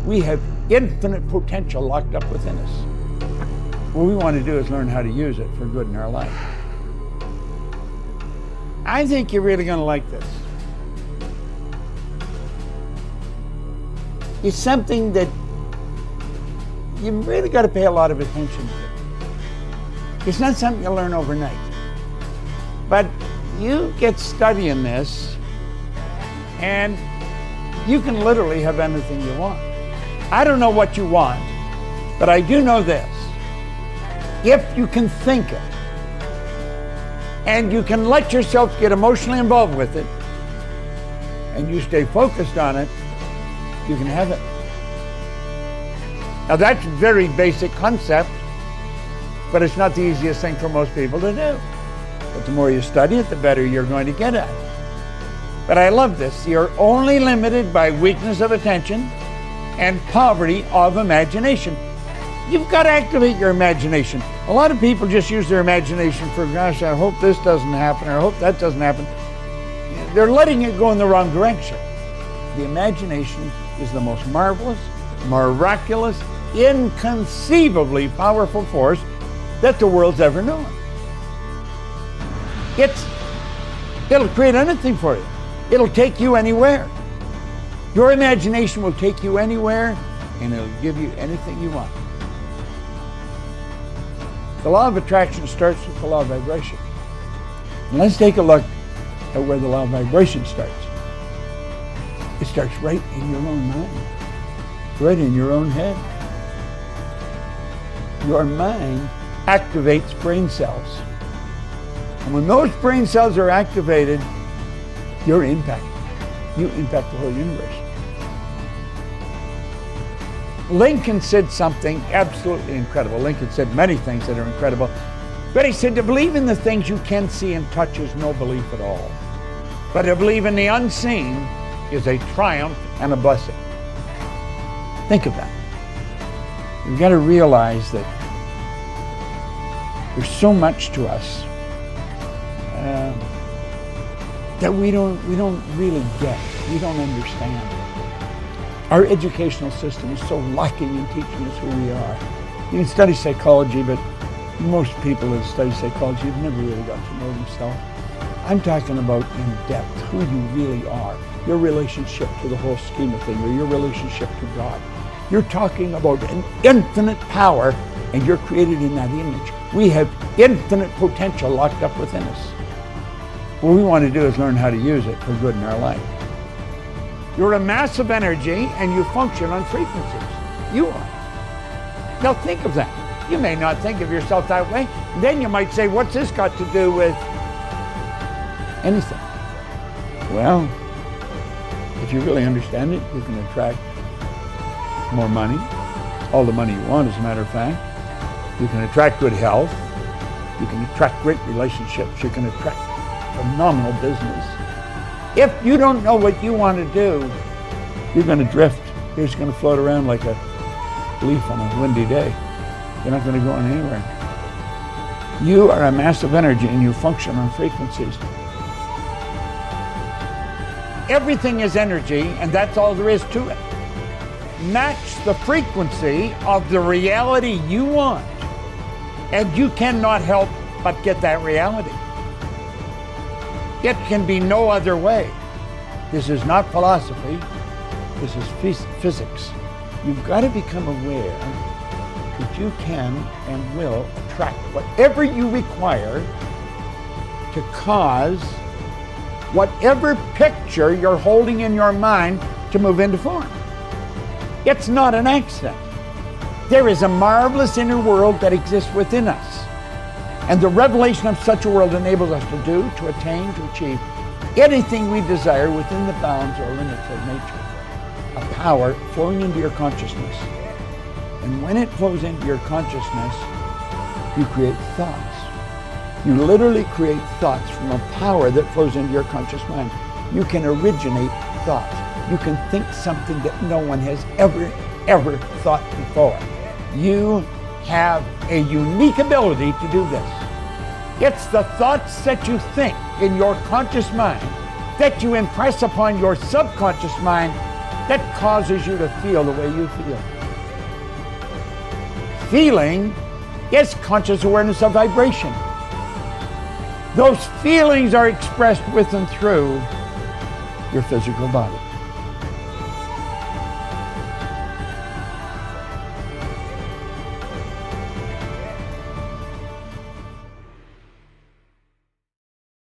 We have infinite potential locked up within us. What we want to do is learn how to use it for good in our life. I think you're really going to like this. It's something that you really got to pay a lot of attention to. It's not something you learn overnight. But you get studying this, and you can literally have anything you want. I don't know what you want, but I do know this. If you can think it, and you can let yourself get emotionally involved with it, and you stay focused on it, you can have it. Now that's a very basic concept, but it's not the easiest thing for most people to do. But the more you study it, the better you're going to get at it. But I love this. You're only limited by weakness of attention and poverty of imagination. You've got to activate your imagination. A lot of people just use their imagination for, gosh, I hope this doesn't happen, or I hope that doesn't happen. They're letting it go in the wrong direction. The imagination is the most marvelous, miraculous, inconceivably powerful force that the world's ever known. It'll create anything for you. It'll take you anywhere. Your imagination will take you anywhere, and it'll give you anything you want. The law of attraction starts with the law of vibration. And let's take a look at where the law of vibration starts. It starts right in your own mind, right in your own head. Your mind activates brain cells. And when those brain cells are activated, you're impacted. You impact the whole universe. Lincoln said something absolutely incredible. Lincoln said many things that are incredible. But he said to believe in the things you can see and touch is no belief at all. But to believe in the unseen is a triumph and a blessing. Think of that. You've got to realize that there's so much to us that we don't really get. We don't understand. Our educational system is so lacking in teaching us who we are. You can study psychology, but most people that study psychology have never really got to know themselves. I'm talking about in depth who you really are, your relationship to the whole scheme of things, or your relationship to God. You're talking about an infinite power, and you're created in that image. We have infinite potential locked up within us. What we want to do is learn how to use it for good in our life. You're a mass of energy, and you function on frequencies. You are. Now think of that. You may not think of yourself that way. Then you might say, what's this got to do with anything? Well, if you really understand it, you can attract more money, all the money you want, as a matter of fact. You can attract good health. You can attract great relationships. You can attract phenomenal business. If you don't know what you want to do, you're going to drift. You're just going to float around like a leaf on a windy day. You're not going to go anywhere. You are a mass of energy, and you function on frequencies. Everything is energy, and that's all there is to it. Match the frequency of the reality you want, and you cannot help but get that reality. It can be no other way. This is not philosophy. This is physics. You've got to become aware that you can and will attract whatever you require to cause whatever picture you're holding in your mind to move into form. It's not an accident. There is a marvelous inner world that exists within us. And the revelation of such a world enables us to do, to attain, to achieve anything we desire within the bounds or limits of nature. A power flowing into your consciousness. And when it flows into your consciousness, you create thoughts. You literally create thoughts from a power that flows into your conscious mind. You can originate thoughts. You can think something that no one has ever thought before. You have a unique ability to do this. It's the thoughts that you think in your conscious mind that you impress upon your subconscious mind that causes you to feel the way you feel. Feeling is conscious awareness of vibration. Those feelings are expressed with and through your physical body.